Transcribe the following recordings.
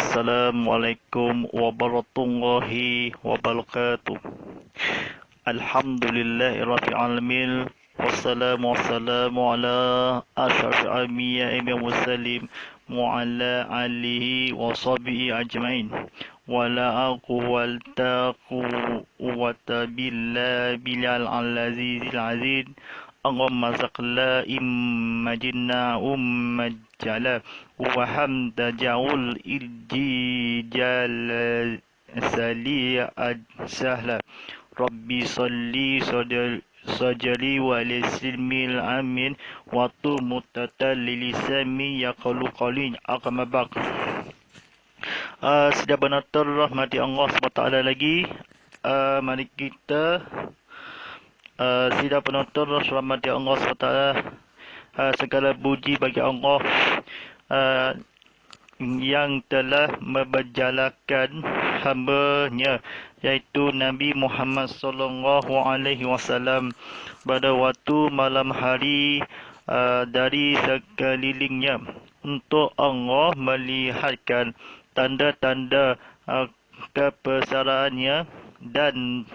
Assalamualaikum warahmatullahi wabarakatuh. Alhamdulillahirabbil alamin. Wassalamu ala asyrafil anbiya'i wal mursalin wa ala alihi wa sahbihi ajmain. Wala quwwata billahi bilal azizil aziz. Allahumma zakla imajinna ummajala wa hamda ja'ul iljijal sali sahla. Rabbi salli sajali wa lisilmil amin wa tu mutatallilisami yaqalu qalin aqmabak. Sudah benar-benar rahmati Allah SWT lagi. Mari kita sidang penonton rahmati Allah SWT, segala puji bagi Allah yang telah memberjalakan hamba-Nya iaitu Nabi Muhammad sallallahu alaihi wasallam pada waktu malam hari dari sekelilingnya untuk Allah melihatkan tanda-tanda kebesarannya dan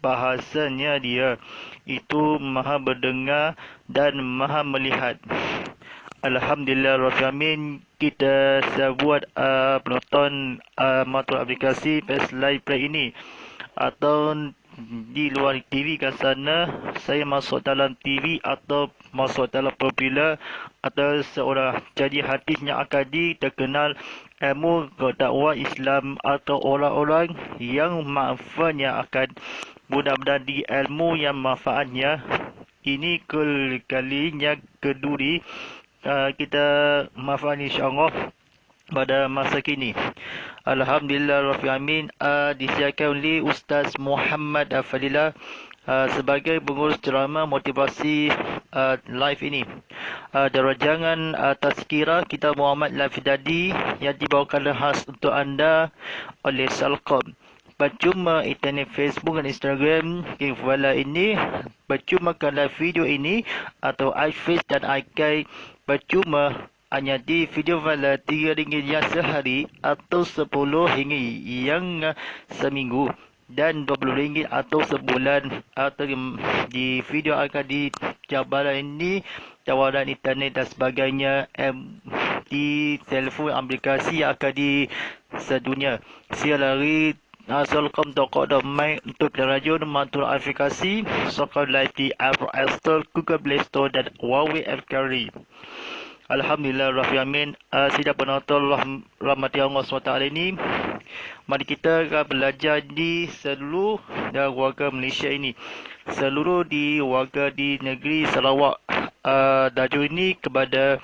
bahasanya Dia itu Maha mendengar dan Maha melihat. Alhamdulillah Rabbil Alamin. Kita buat penonton matul aplikasi Live Play ini atau di luar TV kat sana, saya masuk dalam TV atau masuk dalam popular atau seorang jadi hadis yang akan terkenal ilmu dakwah Islam atau orang-orang yang manfaatnya akan mudah-mudahan di ilmu yang manfaatnya ini kalinya keduri kita manfaat insyaAllah pada masa kini. Alhamdulillah Rabbil Alamin. Disiarkan oleh Ustaz Muhammad Fadilah sebagai pengurus ceramah motivasi live ini. Jangan tazkirah kita Muhammad Lafidadi yang dibawakan khas untuk anda oleh Salcom. Percuma internet Facebook dan Instagram Kifwala ini, percumakanlah video ini atau iFace dan iKai percuma hanya di video Vala RM3 yang sehari atau 10 ringgit yang seminggu dan RM20 atau sebulan atau di video akan di cabaran ini tawaran internet dan sebagainya di telefon aplikasi yang akan di sedunia. Sialari Salcom.com.my untuk radio mantul aplikasi Salcom Live di Apple Store, Google Play Store dan Huawei App Carry. Alhamdulillah Rabbil Alamin. Sidang penonton rahmati Allah SWT ini, mari kita akan belajar di seluruh warga Malaysia ini, seluruh di warga di negeri Sarawak. Tajuk ini kepada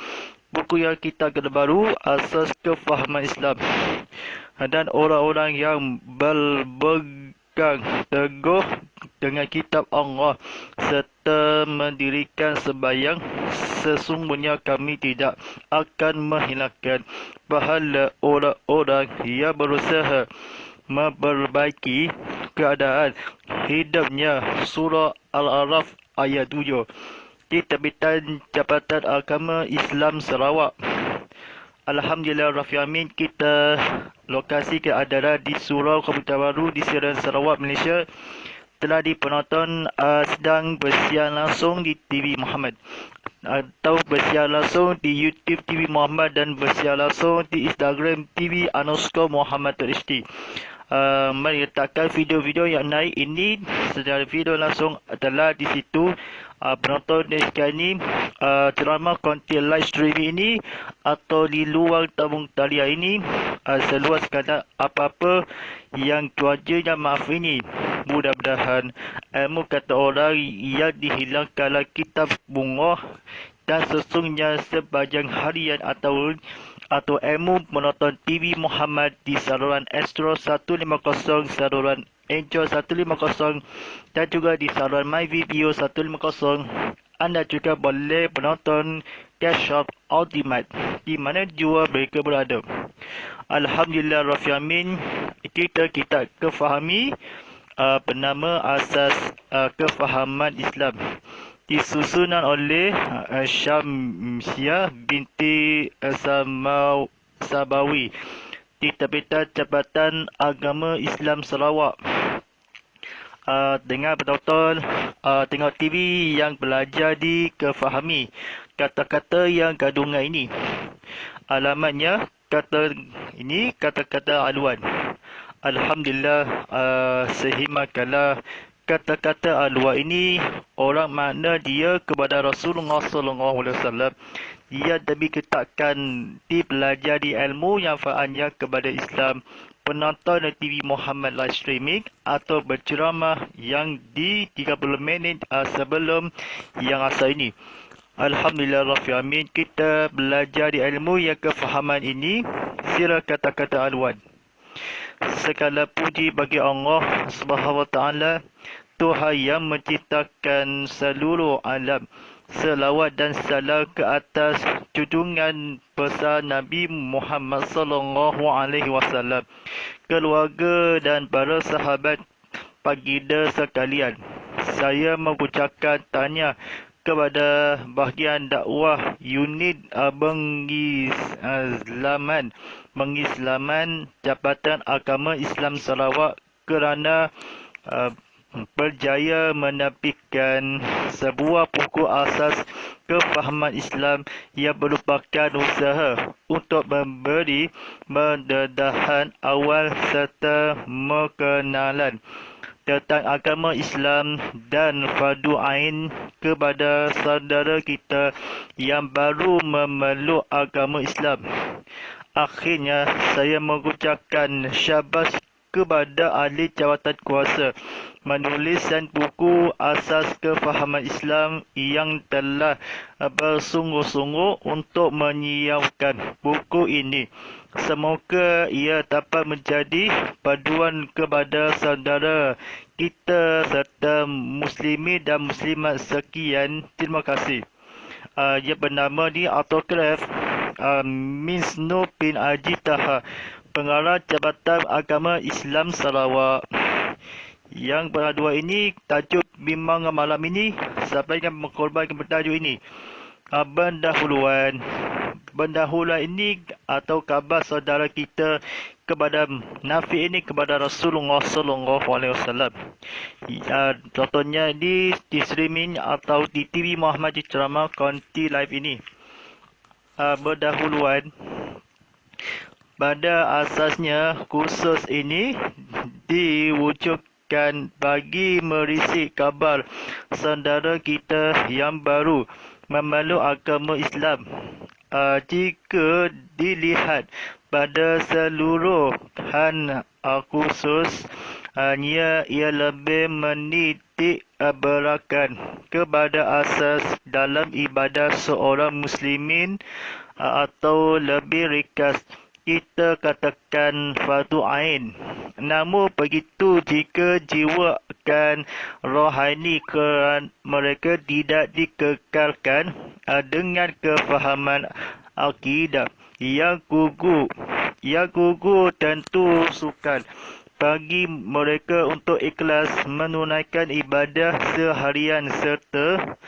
buku yang kita baru, Asas Kefahaman Islam, dan orang-orang yang berpegang teguh dengan kitab Allah serta mendirikan sembahyang, sesungguhnya kami tidak akan menghilangkan pahala orang-orang yang berusaha memperbaiki keadaan hidupnya. Surah Al-Araf ayat 7 di terbitan Jabatan Agama Islam Sarawak. Alhamdulillah Rabbil Alamin. Kita lokasi keadaan di Surau Komputer Baru di Siaran Sarawak, Malaysia. Telah dipenonton sedang bersiar langsung di TV Muhammad atau bersiar langsung di YouTube TV Muhammad dan bersiar langsung di Instagram TV_Muhammad.HD. Mari letakkan video-video yang naik ini secara video langsung adalah di situ. Penonton sekarang ini ceramah konten live streaming ini atau di luar tabung talian ini seluas kadar apa-apa yang cuaca yang maaf ini. Mudah-mudahan ilmu kata orang yang dihilangkanlah kitab bunga dan sesungguhnya sepanjang harian atau ilmu menonton TV Muhammad di saluran Astro 150, saluran Angel 150 dan juga di saluran MyVideo 150. Anda juga boleh menonton Cashshop Ultimate di mana jua mereka berada. Alhamdulillah Rabbil Alamin. Kita kefahami bernama Asas Kefahaman Islam, disusunan oleh Syamsiah binti Sabawi di Terbitan Jabatan Agama Islam Sarawak. Dengan betul-betul tengok TV yang belajar dikefahami kata-kata yang kandungan ini. Alamatnya kata-kata aluan. Alhamdulillah, sehimakanlah kata-kata aluan ini orang makna dia kepada Rasulullah SAW. Dia demi ketakkan dipelajari ilmu yang faanya kepada Islam. Penonton TV Muhammad live streaming atau berceramah yang di 30 minit sebelum yang asal ini. Alhamdulillah Rabbil Alamin, kita belajar di ilmu yang kefahaman ini. Sira kata-kata aluan. Segala puji bagi Allah Subhanahu wa taala, Tuhan yang menciptakan seluruh alam. Selawat dan salam ke atas junjungan besar Nabi Muhammad sallallahu alaihi wasallam, keluarga dan para sahabat baginda sekalian. Saya mengucapkan tanya kepada bahagian dakwah unit mengislaman Jabatan Agama Islam Sarawak kerana berjaya menerbitkan sebuah buku asas kefahaman Islam yang merupakan usaha untuk memberi pendedahan awal serta perkenalan tentang agama Islam dan fardu ain kepada saudara kita yang baru memeluk agama Islam. Akhirnya, saya mengucapkan syabas kepada ahli jawatan kuasa menuliskan buku asas kefahaman Islam yang telah bersungguh-sungguh untuk menyiapkan buku ini. Semoga ia dapat menjadi panduan kepada saudara kita serta muslimin dan muslimat sekian. Terima kasih. Ia bernama di autograf Miss Nur bin Haji Taha, Pengarah Jabatan Agama Islam Sarawak. Yang berdua ini tajuk bimbang malam ini sampai dengan mengkorbankan tajuk ini. Pendahuluan ini atau khabar saudara kita kepada Nafi ini kepada Rasulullah sallallahu alaihi wasallam. Contohnya di streaming atau di TV Muhammad Ceramah Konti Live ini. Pendahuluan pada asasnya kursus ini diwujudkan bagi merisi kabar saudara kita yang baru memeluk agama Islam. Jika dilihat pada seluruhan kursus, ia lebih menitik beratkan kepada asas dalam ibadah seorang muslimin atau lebih ringkas kita katakan fardu ain. Namun begitu jika jiwa akan rohani kerana mereka tidak dikekalkan dengan kefahaman akidah yang gugur tentu sukar bagi mereka untuk ikhlas menunaikan ibadah seharian serta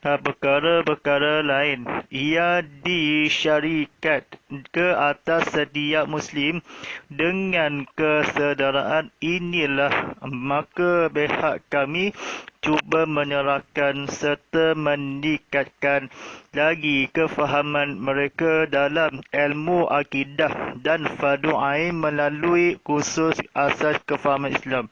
perkara-perkara lain ia disyarikat ke atas setiap Muslim dengan kesedaraan inilah maka pihak kami cuba menyerahkan serta meningkatkan lagi kefahaman mereka dalam ilmu akidah dan fardu ain melalui kursus asas kefahaman Islam.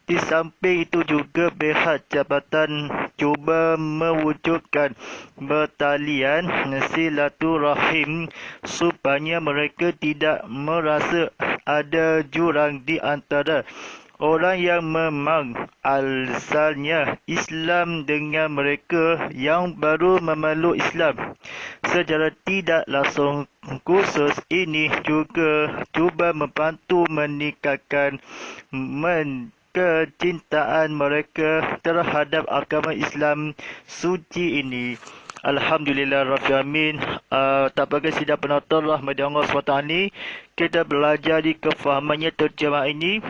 Di samping itu juga pihak jabatan cuba mewujudkan bertalian silaturahim supaya mereka tidak merasa ada jurang di antara orang yang memang asalnya Islam dengan mereka yang baru memeluk Islam. Secara tidak langsung kursus ini juga cuba membantu meningkatkan kecintaan mereka terhadap agama Islam suci ini. Alhamdulillah Rabbil Alamin. Tanpa sidang penonton rahmat Allah SWT, kita belajar di kefahamannya terjemah ini.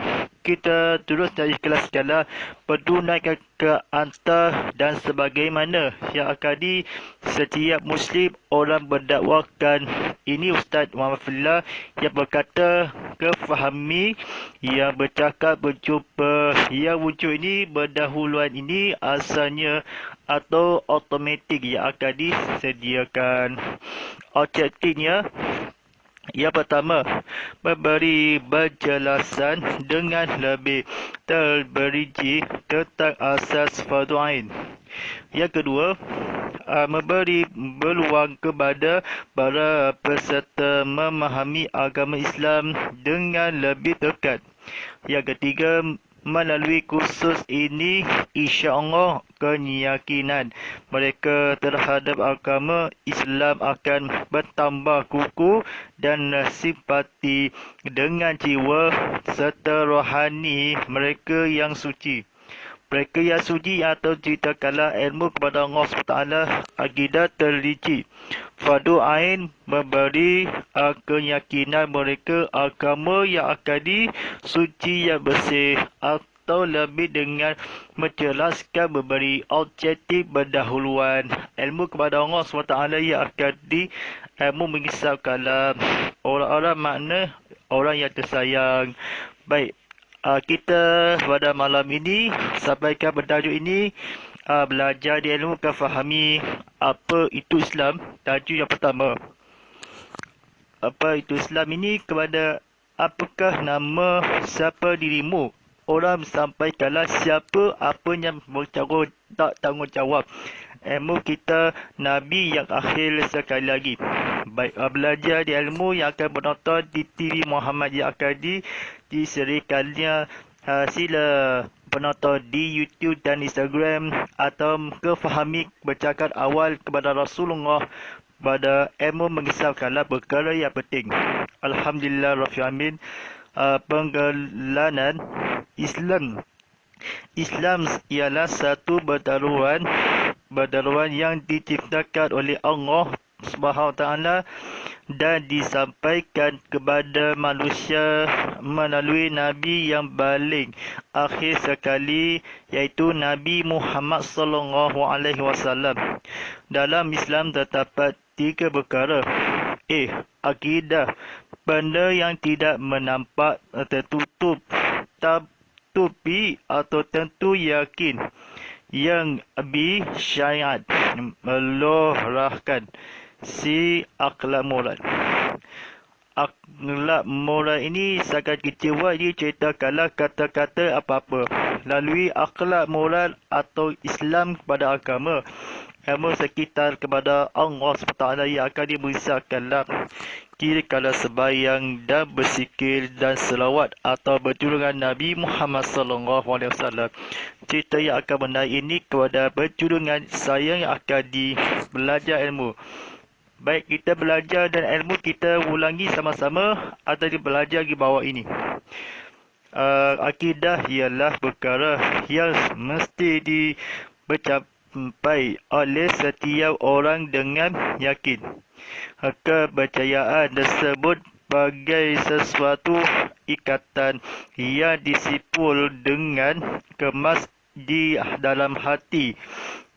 kita terus dan ikhlas segala berdunaikan ke antar dan sebagaimana yang akadi setiap Muslim orang berdakwakan. Ini Ustaz Muhammad Fillah yang berkata kefahami, yang bercakap berjumpa, yang wujud ini berdahuluan ini asalnya atau automatik yang akan disediakan. Objektifnya yang pertama, memberi penjelasan dengan lebih terperinci tentang asas fardu ain. Yang kedua, memberi peluang kepada para peserta memahami agama Islam dengan lebih dekat. Yang ketiga, melalui kursus ini, insya-Allah keyakinan mereka terhadap agama Islam akan bertambah kukuh dan simpati dengan jiwa serta rohani mereka yang suci. Mereka yang suci atau ceritakanlah ilmu kepada Allah SWT, akidah terrinci. Fardu ain memberi keyakinan mereka agama yang akadi, suci yang bersih, atau lebih dengan menjelaskan memberi objektif berdahuluan ilmu kepada Allah SWT yang akadi, ilmu mengisap kalam orang-orang makna orang yang tersayang. Baik, kita pada malam ini sampaikan bertajuk ini, belajar di ilmu kan fahami apa itu Islam. Tajuk yang pertama, apa itu Islam ini, kepada apakah nama, siapa dirimu. Orang sampaikanlah siapa apa yang tak tanggungjawab. Ilmu kita Nabi yang akhir sekali lagi. Baik, belajar di ilmu yang akan menonton di TV Muhammad yang akan diserikannya, sila penonton di YouTube dan Instagram atau kefahami bercakap awal kepada Rasulullah pada ilmu mengisahkanlah perkara yang penting. Alhamdulillah Rabbil Alamin. Penggelaran Islam ialah satu berdaruan yang diciptakan oleh Allah SWT dan disampaikan kepada manusia melalui Nabi yang paling akhir sekali, iaitu Nabi Muhammad SAW. Dalam Islam terdapat 3 perkara. Akidah, benda yang tidak menampak, tertutup, tapi atau tentu yakin. Yang B, syariat, melurahkan. C, akhlak moral. Akhlak moral ini sangat kecewa, dia ceritakanlah kata-kata apa-apa. Lalui akhlak moral atau Islam kepada agama, ilmu sekitar kepada Allah SWT yang akan diberisahkanlah. Kira kala sembahyang dan berzikir dan selawat atau berjulungan Nabi Muhammad SAW. Cerita yang akan menaik ini kepada berjulungan saya yang akan belajar ilmu. Baik, kita belajar dan ilmu kita ulangi sama-sama atau belajar di bawah ini. Akidah ialah perkara yang mesti dicapai oleh setiap orang dengan yakin. Kepercayaan tersebut bagai sesuatu ikatan yang disipul dengan kemas di dalam hati.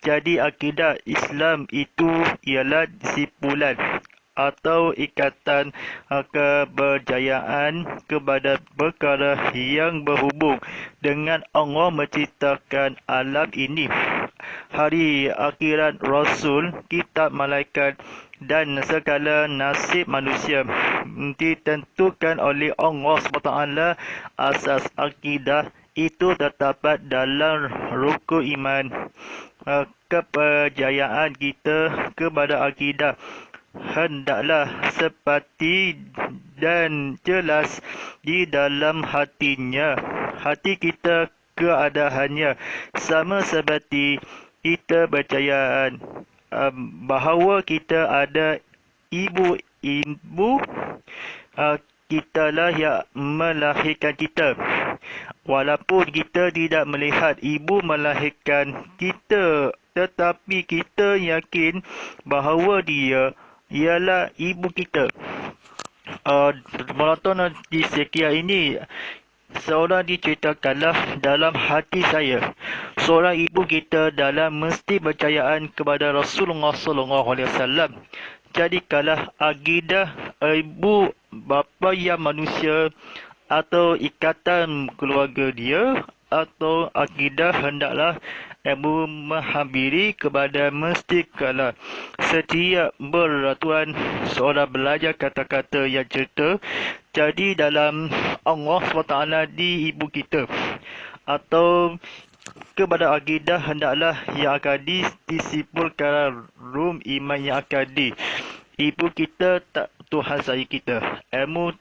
Jadi akidah Islam itu ialah sipulan atau ikatan kepercayaan kepada perkara yang berhubung dengan Allah menciptakan alam ini, hari akhirat, Rasul, kitab, malaikat dan segala nasib manusia ditentukan oleh Allah SWT. Asas akidah itu terdapat dalam rukun iman. Kepercayaan kita kepada akidah hendaklah sepati dan jelas di dalam hatinya. Hati kita keadaannya sama seperti kita percayaan bahawa kita ada ibu kitalah yang melahirkan kita. Walaupun kita tidak melihat ibu melahirkan kita, tetapi kita yakin bahawa dia ialah ibu kita. Menonton di sekian ini, seorang diceritakanlah dalam hati saya, seorang ibu kita dalam mesti percayaan kepada Rasulullah SAW. Jadikanlah akidah ibu bapa yang manusia atau ikatan keluarga dia atau akidah hendaklah ibu menghampiri kepada mesti kala setiap beraturan seorang belajar kata-kata yang cerita jadi dalam Allah SWT di ibu kita atau kepada akidah hendaklah yang akan disimpulkan rum iman yang akan ibu kita tak Tuhan saya kita ilmu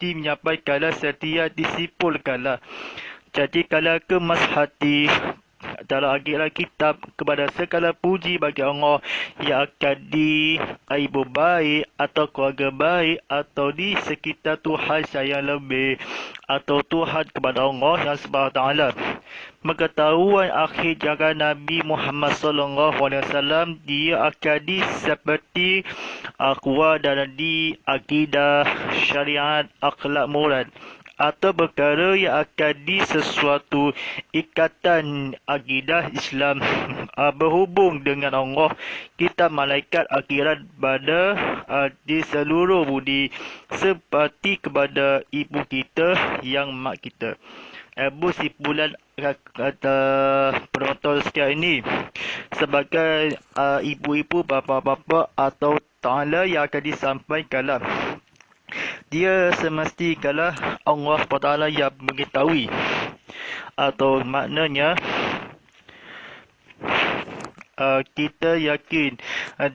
menyampaikanlah setia disimpulkanlah jadi kalau kemas hati dalam akidah kitab kepada segala puji bagi Allah yang akan di ibu baik atau keluarga baik atau di sekitar Tuhan sayang lebih atau Tuhan kepada Allah yang SWT. Pengetahuan akhir zaman Nabi Muhammad SAW dia akan di seperti akwa dan di akidah syariat akhlak moral atau perkara yang akan di sesuatu ikatan akidah Islam berhubung dengan Allah, kita malaikat akhirat pada di seluruh budi seperti kepada ibu kita yang mak kita. Simpulan kata penonton sekian ini sebagai ibu-ibu, bapa-bapa atau ta'ala yang akan disampaikanlah. Dia semestikanlah Allah SWT yang mengetahui atau maknanya kita yakin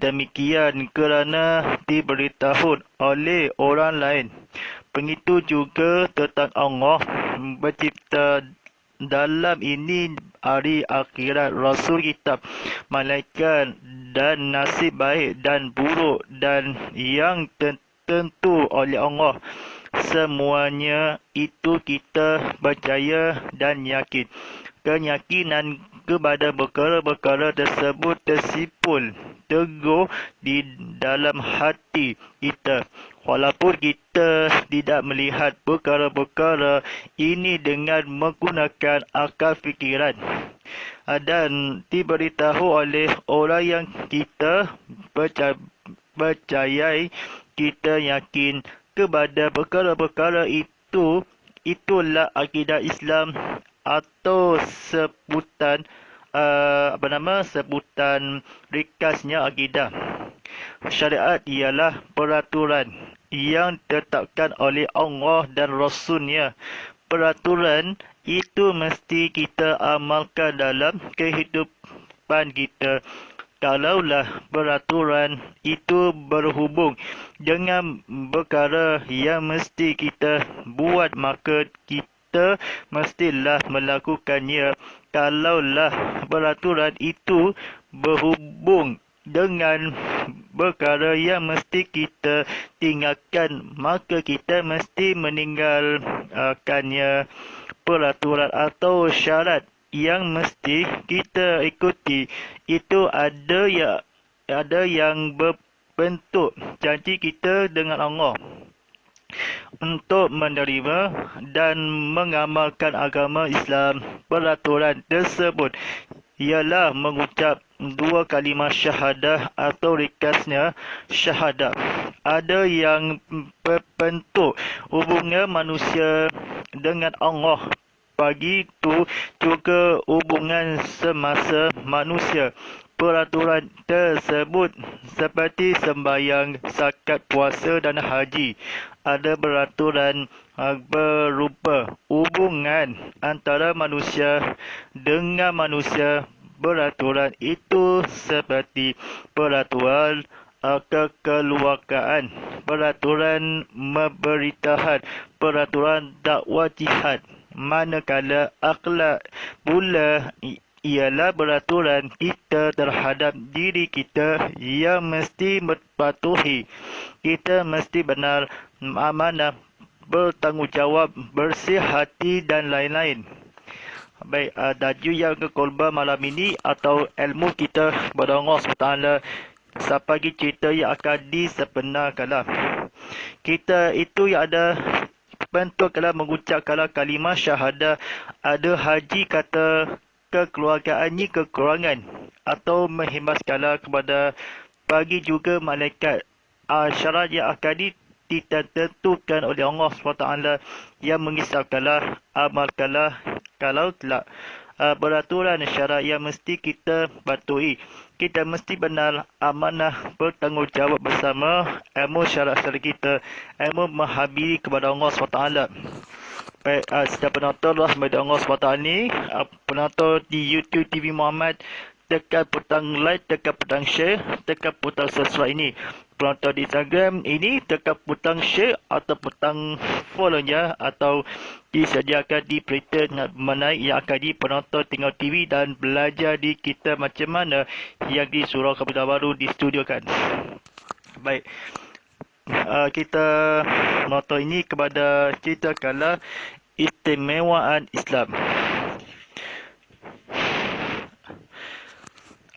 demikian kerana diberitahu oleh orang lain. Begitu juga tentang Allah pencipta dalam ini hari akhirat, Rasul kitab, malaikat dan nasib baik dan buruk dan yang tentu oleh Allah. Semuanya itu kita percaya dan yakin. Keyakinan kepada perkara-perkara tersebut tersimpul teguh di dalam hati kita. Walaupun kita tidak melihat perkara-perkara ini dengan menggunakan akal fikiran dan diberitahu oleh orang yang kita percayai, kita yakin kepada perkara-perkara itu, itulah akidah Islam atau sebutan sebutan ringkasnya akidah. Syariat ialah peraturan yang ditetapkan oleh Allah dan Rasul-Nya. Peraturan itu mesti kita amalkan dalam kehidupan kita. Kalaulah peraturan itu berhubung dengan perkara yang mesti kita buat, maka kita mestilah melakukannya. Kalaulah peraturan itu berhubung dengan perkara yang mesti kita tinggalkan, maka kita mesti meninggalkannya. Peraturan atau syarat yang mesti kita ikuti itu ada yang berbentuk janji kita dengan Allah untuk menerima dan mengamalkan agama Islam. Peraturan tersebut ialah mengucap dua kalimah syahadah atau ringkasnya syahadah. Ada yang berbentuk hubungan manusia dengan Allah, begitu juga hubungan semasa manusia. Peraturan tersebut seperti sembahyang, zakat, puasa dan haji. Ada peraturan berupa hubungan antara manusia dengan manusia. Peraturan itu seperti peraturan kekeluargaan, peraturan pemerintahan, peraturan dakwah jihad. Manakala akhlak pula ialah peraturan kita terhadap diri kita yang mesti berpatuhi. Kita mesti benar, amanah, bertanggungjawab, bersih hati dan lain-lain. Baik, tajuk yang kekolba malam ini atau ilmu kita kepada Allah SWT sampai cerita yang akan disebenarkanlah. Kita itu yang ada bentuk kalau mengucap kalau kalimah syahadah, ada haji kata kekeluargaannya kekurangan atau menghembas kala kepada bagi juga malaikat. Syarat yang akan ditentukan oleh Allah SWT yang mengisahkanlah amalkanlah kalau telah beraturan syarat yang mesti kita patuhi. Kita mesti benar amanah bertanggungjawab bersama ilmu syarat-syarat kita, ilmu menghabiri kepada Allah SWT. Baik, setiap penonton Allah SWT ni, penonton di YouTube TV Muhammad, tekan butang like, tekan butang share, tekan butang subscribe ini. Penonton di Instagram ini, tekan butang share atau butang follow-nya, atau disediakan di berita mengenai yang akan penonton tengok TV dan belajar di kita macam mana yang di Surau Kapital Baru distudiokan. Baik, kita menonton ini kepada cerita kala istimewaan Islam.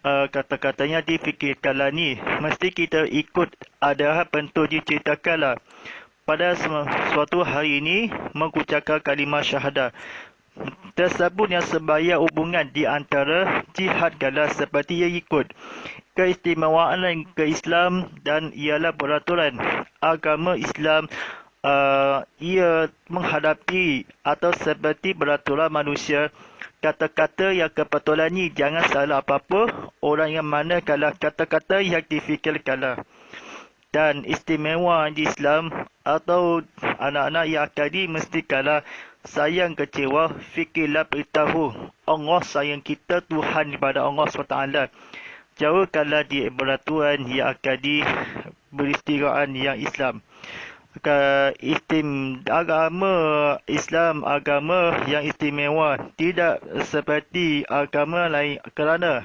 Kata-katanya difikirkanlah ni, mesti kita ikut ada bentuk diceritakanlah. Pada suatu hari ini mengucapkan kalimah syahadah tersebut yang sebayar hubungan di antara jihad kala seperti yang ikut keistimewaan ke Islam, dan ialah peraturan agama Islam. Ia menghadapi atau seperti peraturan manusia. Kata-kata yang kebetulan ni jangan salah apa-apa orang yang mana kalau kata-kata yang difikirkanlah. Dan istimewa di Islam atau anak-anak yang akadi mesti kalah sayang kecewa, fikirlah beritahu Allah sayang kita Tuhan kepada Allah SWT. Jauhkanlah di peraturan yang akadi beristiraan yang Islam. Agama Islam agama yang istimewa, tidak seperti agama lain kerana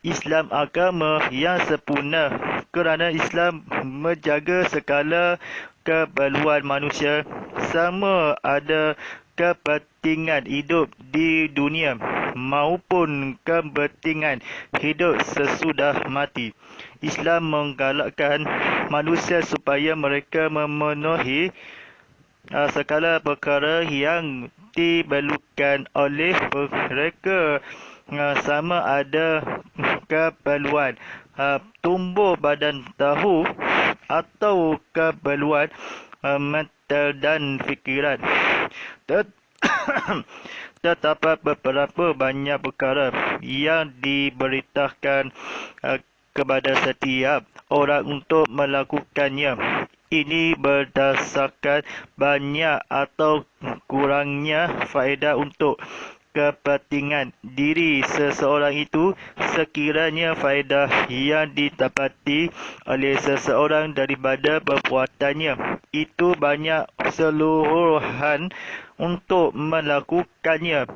Islam agama yang sempurna, kerana Islam menjaga segala keperluan manusia sama ada kepentingan hidup di dunia maupun kepentingan hidup sesudah mati. Islam menggalakkan manusia supaya mereka memenuhi segala perkara yang diperlukan oleh mereka, sama ada keperluan tumbuh badan tahu atau keperluan mental dan fikiran. Terdapat beberapa banyak perkara yang diberitakan kepada setiap orang untuk melakukannya. Ini berdasarkan banyak atau kurangnya faedah untuk kepentingan diri seseorang itu. Sekiranya faedah yang didapati oleh seseorang daripada perbuatannya itu banyak seluruhan untuk melakukannya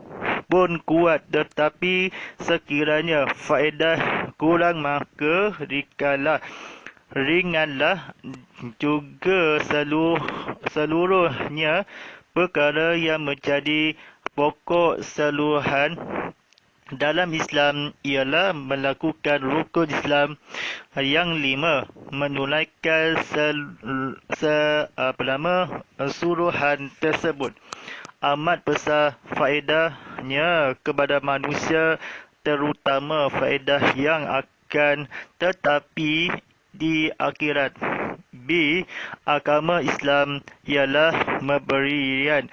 pun kuat, tetapi sekiranya faedah kurang maka ringanlah juga seluruhnya perkara yang menjadi pokok seluruhan dalam Islam ialah melakukan rukun Islam yang 5, menunaikan suruhan tersebut. Amat besar faedahnya kepada manusia, terutama faedah yang akan tetapi di akhirat. B. Agama Islam ialah pemberian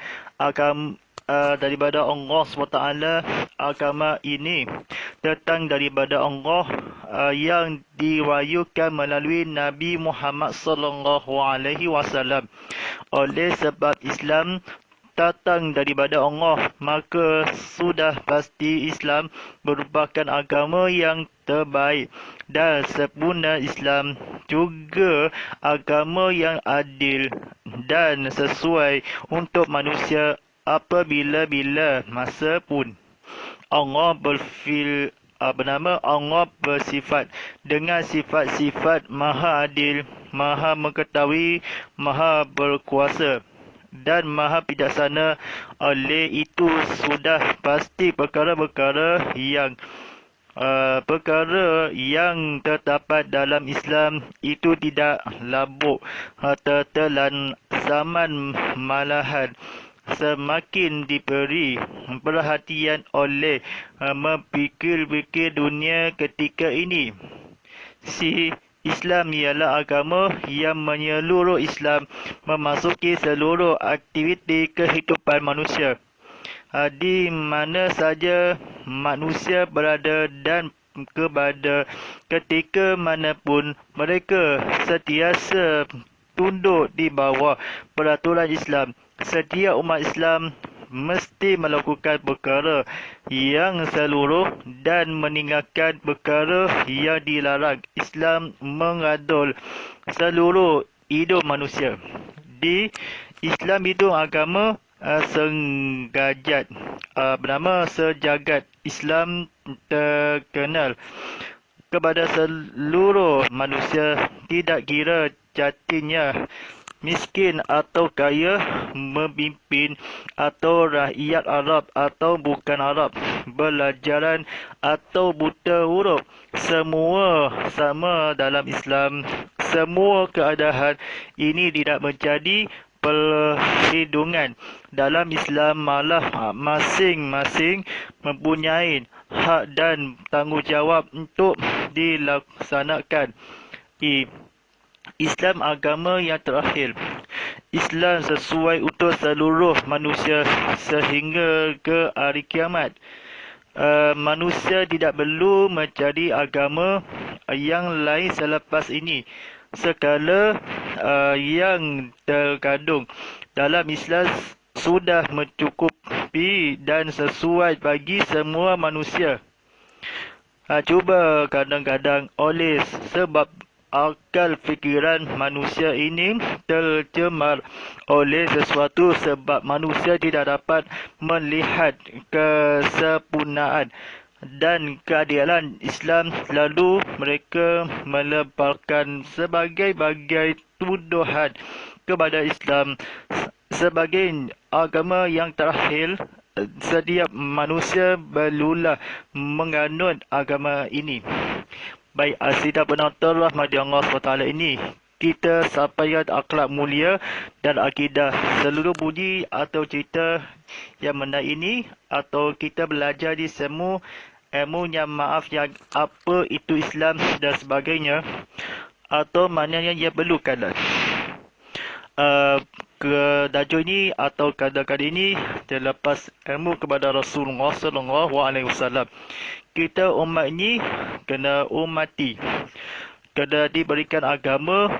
daripada Allah SWT. Agama ini datang daripada Allah yang diwahyukan melalui Nabi Muhammad SAW. Oleh sebab Islam datang daripada Allah, maka sudah pasti Islam merupakan agama yang terbaik dan sempurna. Islam juga agama yang adil dan sesuai untuk manusia apabila-bila masa pun. Allah Allah bersifat dengan sifat-sifat maha adil, maha mengetahui, maha berkuasa dan maha bijaksana. Oleh itu sudah pasti perkara-perkara yang perkara yang terdapat dalam Islam itu tidak labuk, tertelan zaman, malahan semakin diberi perhatian oleh memfikir-fikir dunia ketika ini. Islam ialah agama yang menyeluruh. Islam memasuki seluruh aktiviti kehidupan manusia. Di mana saja manusia berada dan ketika manapun mereka sentiasa tunduk di bawah peraturan Islam. Setiap umat Islam mesti melakukan perkara yang seluruh dan meninggalkan perkara yang dilarang. Islam mengadil seluruh hidup manusia. Di Islam itu agama senggajat, bernama sejagat. Islam terkenal kepada seluruh manusia, tidak kira jatinya, miskin atau kaya, memimpin atau rakyat Arab atau bukan Arab, belajaran atau buta huruf, semua sama dalam Islam. Semua keadaan ini tidak menjadi perlindungan. Dalam Islam malah masing-masing mempunyai hak dan tanggungjawab untuk dilaksanakan. Islam agama yang terakhir. Islam sesuai untuk seluruh manusia sehingga ke hari kiamat. Manusia tidak perlu mencari agama yang lain selepas ini. Segala yang terkandung dalam Islam sudah mencukupi dan sesuai bagi semua manusia. Cuba kadang-kadang oleh sebab akal fikiran manusia ini tercemar oleh sesuatu, sebab manusia tidak dapat melihat kesempurnaan dan keadilan Islam, lalu mereka melebarkan sebagai-bagai tuduhan kepada Islam sebagai agama yang terakhir. Setiap manusia perlulah menganut agama ini. Baik, sidang penonton rahmati Allah SWT ini, kita sampaikan akhlak mulia dan akidah. Seluruh bunyi atau cerita yang menaik ini, atau kita belajar di semua ilmunya, maaf, yang apa itu Islam dan sebagainya, atau maknanya yang perlukan. Kedajuk ini atau kadang-kadang ini terlepas ilmu kepada Rasulullah SAW. Kita umat ini kena umati, kena diberikan agama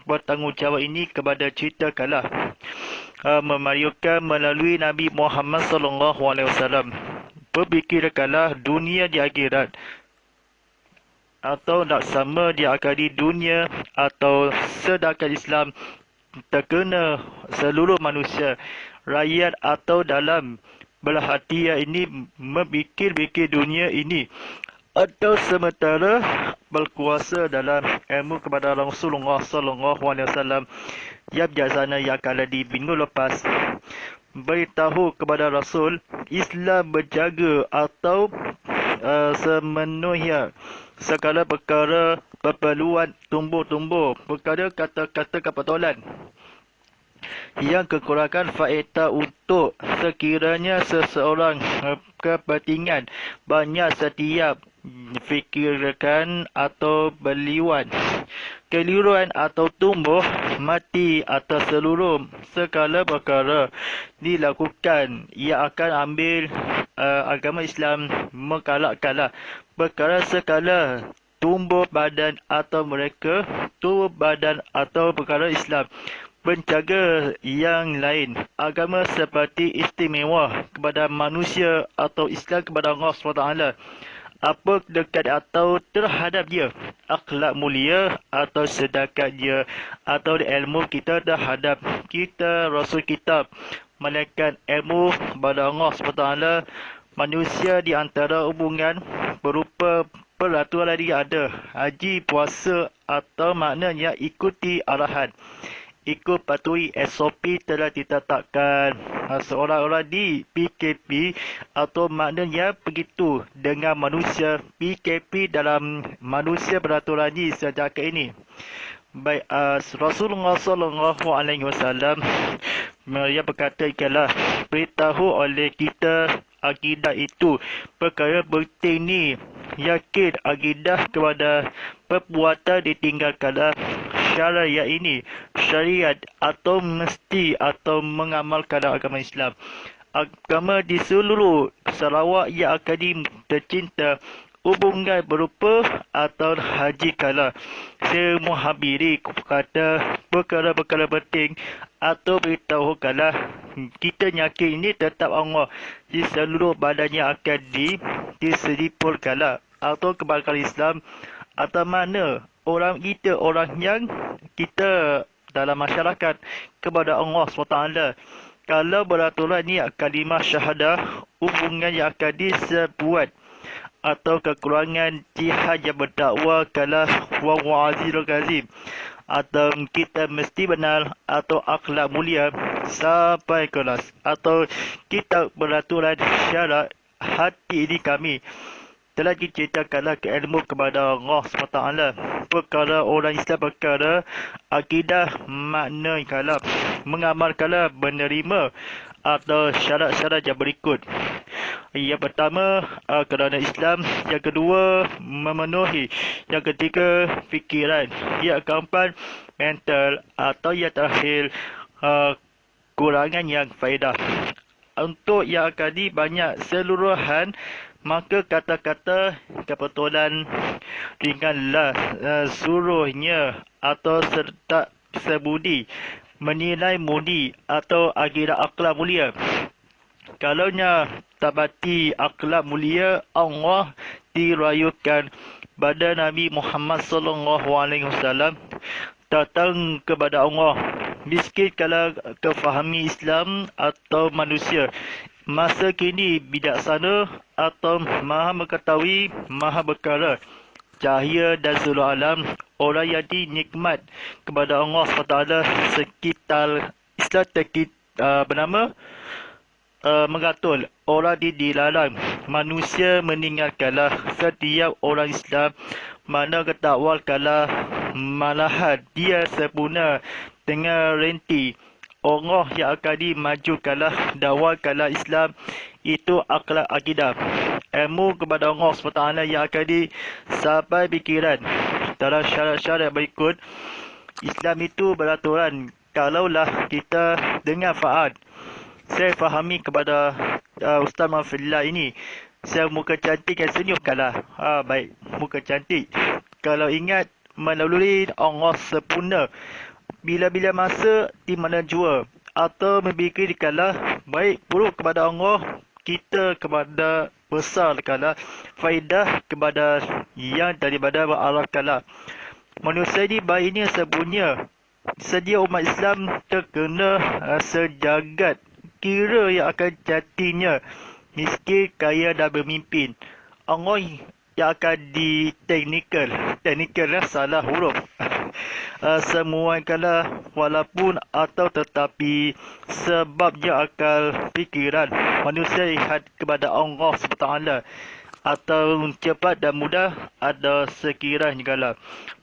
bertanggungjawab ini kepada cerita kalah, memaryukan melalui Nabi Muhammad SAW. Berfikirkanlah dunia di akhirat, atau nak sama di akhirat dunia, atau sedangkan Islam terkena seluruh manusia, rakyat atau dalam berhati ini memikir-mikir dunia ini, atau sementara berkuasa dalam ilmu kepada Rasulullah SAW yang bijaksana yang kala di minggu lepas beritahu kepada Rasul, Islam berjaga atau semenuhnya segala perkara perperluan tumbuh-tumbuh, perkara kata-kata kepetolan yang kekurangan faedah untuk sekiranya seseorang kepentingan banyak setiap fikirkan atau beliwan, keliruan atau tumbuh mati atas seluruh segala perkara dilakukan, ia akan ambil agama Islam mengalahkanlah perkara sekala tumbuh badan atau mereka tumbuh badan atau perkara Islam menjaga yang lain. Agama seperti istimewa kepada manusia atau Islam kepada Allah SWT. Apa dekat atau terhadap dia, akhlak mulia atau sedekah dia, atau ilmu kita terhadap kita, Rasul kita, malaikat ilmu kepada Allah SWT. Manusia di antara hubungan berupa peraturan yang ada, haji, puasa atau maknanya ikuti arahan. ikut patuhi SOP telah ditetapkan seorang-orang di PKP atau maknanya begitu dengan manusia PKP dalam manusia beraturannya sejak ini. Baik, Rasulullah sallallahu alaihi wasallam ia berkata ialah beritahu oleh kita akidah itu perkara penting ni, yakin akidah kepada perbuatan ditinggalkanlah syariat ini, syariat atau mesti atau mengamalkan agama Islam. Agama di seluruh Sarawak yang akan tercinta hubungan berupa atau haji kala semua habiri kata perkara-perkara penting atau beritahu kala kita yakin ini tetap Allah di seluruh badannya akan diselipur kala atau kebaikan Islam atau mana orang kita orang yang kita dalam masyarakat kepada Allah SWT. Kalau beraturan ni kalimah syahadah hubungan yang akan disebuat atau kekurangan jihad yang berdakwa kalah wa azizul kazim atau kita mesti benar atau akhlak mulia sampai kelas atau kita beraturan syarat hati ini kami telah diceritakanlah ke ilmu kepada Allah SWT. Perkara orang Islam perkara akidah makna kalam mengamalkanlah menerima atau syarat-syarat yang berikut. Yang pertama, kerana Islam. Yang kedua, memenuhi. Yang ketiga, fikiran. Yang keempat, mental. Atau yang terakhir, kurangan yang faedah. Untuk yang akan banyak seluruhan, maka kata-kata kebetulan ringanlah suruhnya atau serta sebudi menilai mudi atau akidah akhlak mulia. Kalaunya tabati akhlak mulia Allah dirayukan pada Nabi Muhammad sallallahu alaihi wasallam datang kepada Allah miskin kalau kefahami Islam atau manusia masa kini bijaksana atau maha mengetahui maha berkara cahaya dan seluruh alam orang yang dinikmat kepada Allah SWT sekitar Islam bernama mengatul orang dilarang manusia meninggalkanlah setiap orang Islam mana ketakwalkanlah malahan dia sempurna dengan renti Allah yang akan dimajukanlah dakwakanlah Islam itu akhlak akidah ilmu kepada Allah SWT yang akan sampai fikiran dalam syarat-syarat berikut. Islam itu beraturan kalaulah kita dengan faat. Saya fahami kepada Ustaz Mahfillah ini saya muka cantik dan senyum kalah. Baik, muka cantik. Kalau ingat melalui Allah sempurna bila-bila masa di mana jua atau memikirkanlah baik buruk kepada Allah kita kepada besar kalah faedah kepada yang daripada berarahkanlah manusia ini baik ini sebenarnya sedia umat Islam terkena sejagat kira yang akan jadinya miskin kaya dan bermimpin Allah yang akan di teknikal lah salah huruf semua kala walaupun atau tetapi sebabnya akal fikiran manusia lihat kepada Allah SWT atau cepat dan mudah ada sekiranya kala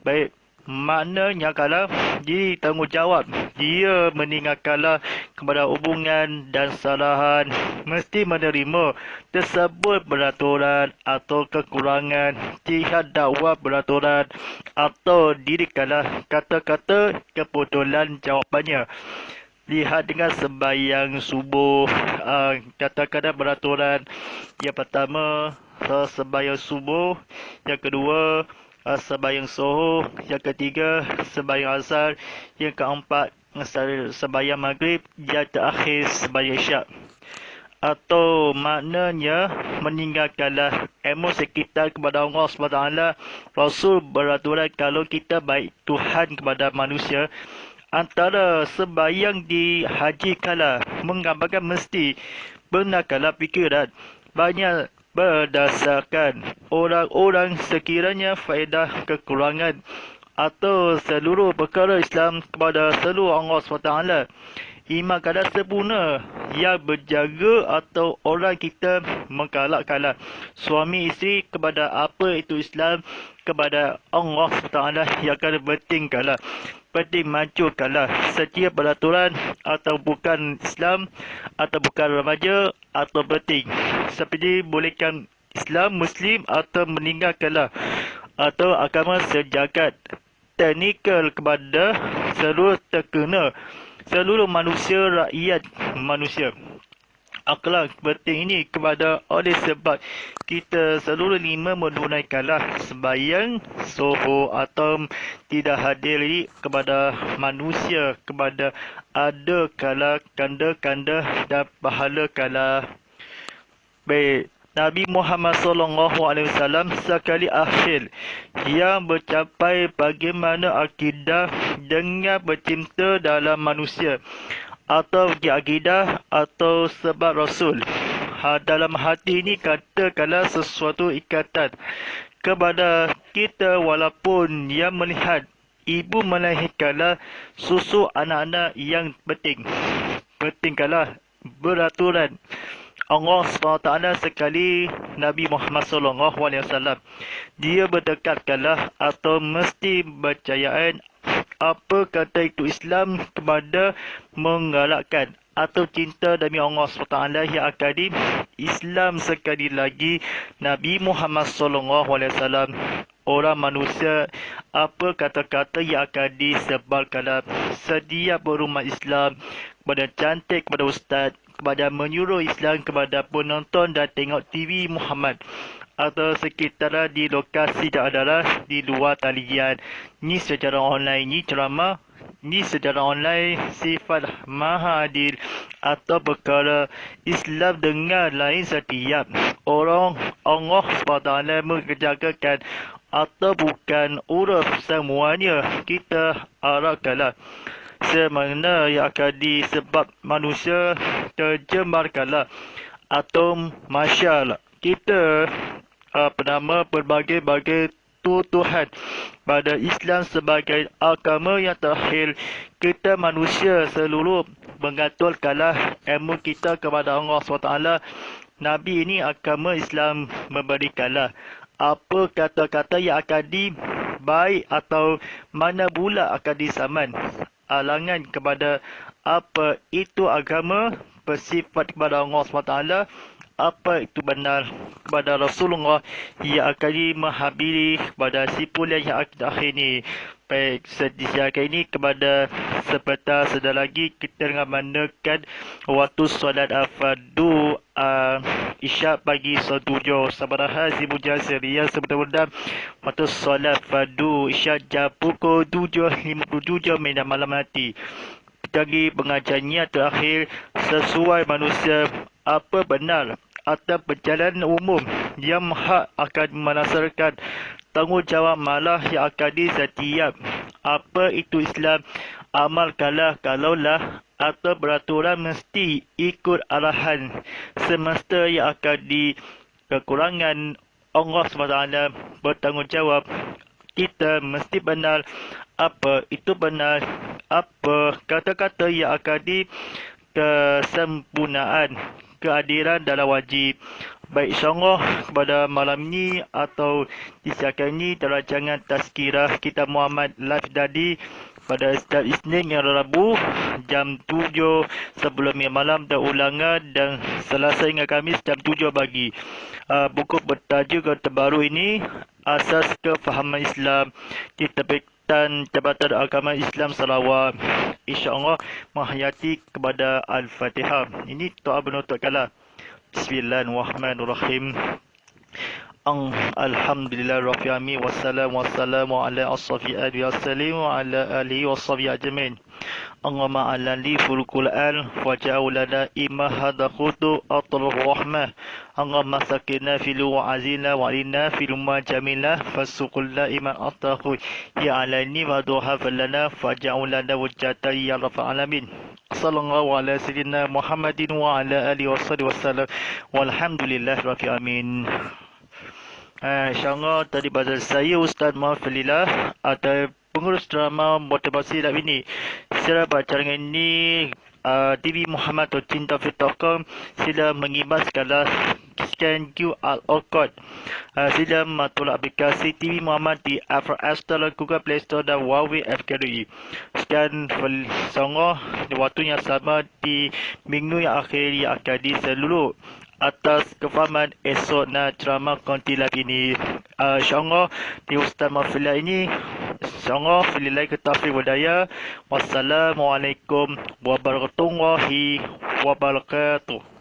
baik maknanya kala ditanggungjawab dia meninggalkanlah kepada hubungan dan salahan mesti menerima tersebut beraturan atau kekurangan jihad dakwah beraturan atau dirikanlah kata-kata kebetulan jawapannya lihat dengan sembahyang subuh kata-kata beraturan yang pertama sembahyang subuh yang kedua sembahyang zuhur, yang ketiga sembahyang asar, yang keempat sembahyang maghrib, yang terakhir sembahyang isyak. Atau maknanya meninggalkanlah ilmu sekitar kepada Allah SWT. Rasul beraturan kalau kita baik Tuhan kepada manusia antara sembahyang di haji kala menggambarkan mesti benarkanlah fikiran banyak berdasarkan orang-orang sekiranya faedah kekurangan atau seluruh perkara Islam kepada seluruh Allah SWT. Iman kadar sempurna yang berjaga atau orang kita mengkalak-kalak suami isteri kepada apa itu Islam, kepada Allah SWT yang akan bertingkatlah, penting mancurkanlah setiap peraturan atau bukan Islam atau bukan remaja atau penting seperti bolehkan Islam Muslim atau meninggalkanlah atau agama sejagat teknikal kepada seluruh terkena seluruh manusia, rakyat manusia. Akhlak penting ini kepada oleh sebab kita seluruh lima menunaikanlah sembahyang zuhur atau tidak hadir kepada manusia kepada ada kala kanda-kanda dan pahala kala. Baik, Nabi Muhammad SAW sekali akhir yang mencapai bagaimana akidah dengan bercinta dalam manusia atau akidah atau sebab Rasul. Dalam hati ini katakanlah sesuatu ikatan kepada kita walaupun yang melihat ibu melahirkanlah susu anak-anak yang penting. Pentingkanlah beraturan Allah SWT sekali Nabi Muhammad SAW. Dia berdekatkanlah atau mesti percayaan apa kata itu Islam kepada menggalakkan atau cinta demi Allah SWT yang akan di Islam sekali lagi Nabi Muhammad SAW. Orang manusia apa kata-kata yang akan disebarkanlah setiap berumat Islam kepada cantik, kepada ustaz, kepada menyuruh Islam kepada penonton dan tengok TV Muhammad atau sekitar di lokasi dan adalah di luar talian. Ni secara online, ni ceramah, ni secara online sifat maha adil atau perkara Islam dengan lain setiap orang Allah SWT mengerjakan atau bukan uruf semuanya kita harapkanlah semana yang akan disebab manusia terjemarkanlah atau masyarakat kita berbagai-bagai tuduhan pada Islam sebagai agama yang terakhir. Kita manusia seluruh mengaturkanlah ilmu kita kepada Allah SWT. Nabi ini agama Islam memberikanlah apa kata-kata yang akan dibaik atau mana pula akan disaman. Alangan kepada apa itu agama bersifat kepada Allah SWT, apa itu benar kepada Rasulullah yang akan menghabiri kepada simpulan yang akhir ini. Baik, sediakan ini kepada sebentar sedar lagi kita dengan menekan waktu solat fardu isyak pagi setuju sabaraha zibujan seria sebentar waktu solat fardu isyak jam pukul 7.57 malam nanti. Bagi pengajarnya terakhir sesuai manusia apa benar atau perjalanan umum yang hak akan menasarkan tanggungjawab malah yang akan setiap apa itu Islam amalkanlah kalaulah atau beraturan mesti ikut arahan semesta yang akan di kekurangan Allah SWT bertanggungjawab. Kita mesti benar apa itu benar, apa kata-kata yang akan di kesempurnaan keadilan dalam wajib. Baik, insyaAllah kepada malam ni atau disiarkan ni rancangan tazkirah kita Muhammad live tadi pada setiap Isnin yang Rabu jam 7 sebelum malam dan ulangan dan Selasa hingga Khamis jam 7 pagi. Buku bertajuk terbaru ini Asas Kefahaman Islam diterbitan Jabatan Agama Islam Sarawak. InsyaAllah menghayati kepada Al-Fatihah. Ini doa penutup kalah. Bismillahirrahmanirrahim. Alhamdulillah Rabbil Alamin wassalamu ala ashabi alihi wa ala alihi washabihi ajmain. Allahumma ala li furqul al waja'ulana imahada khutu atlur rahmah. Allahumma sakina fil wa'azina wa alina fil majamila fasuqulna iman atahu ya alani wa duha falana faja'ulana wajata ya rabbal alamin. Sallallahu ala sayyidina Muhammadin wa ala alihi wasallam walhamdulillah rabbil alamin. InsyaAllah tadi pada saya Ustaz Muhammad Falilah atau pengurus drama motivasi dalam ini. Secara bacaran ini TV Muhammad atau cintafi.com, sila mengimbaskanlah scan QR code. Sila tolak aplikasi TV Muhammad di Apple Store, Google Play Store dan Huawei FKDI. Sekian songoh di waktu yang sama di minggu yang akhir yang akan diseluruh atas kefahaman esok na drama kontilab ini. InsyaAllah di Ustaz Mahfilah ini, InsyaAllah filillahi ketaufiq wadaya. Wassalamualaikum warahmatullahi wabarakatuh.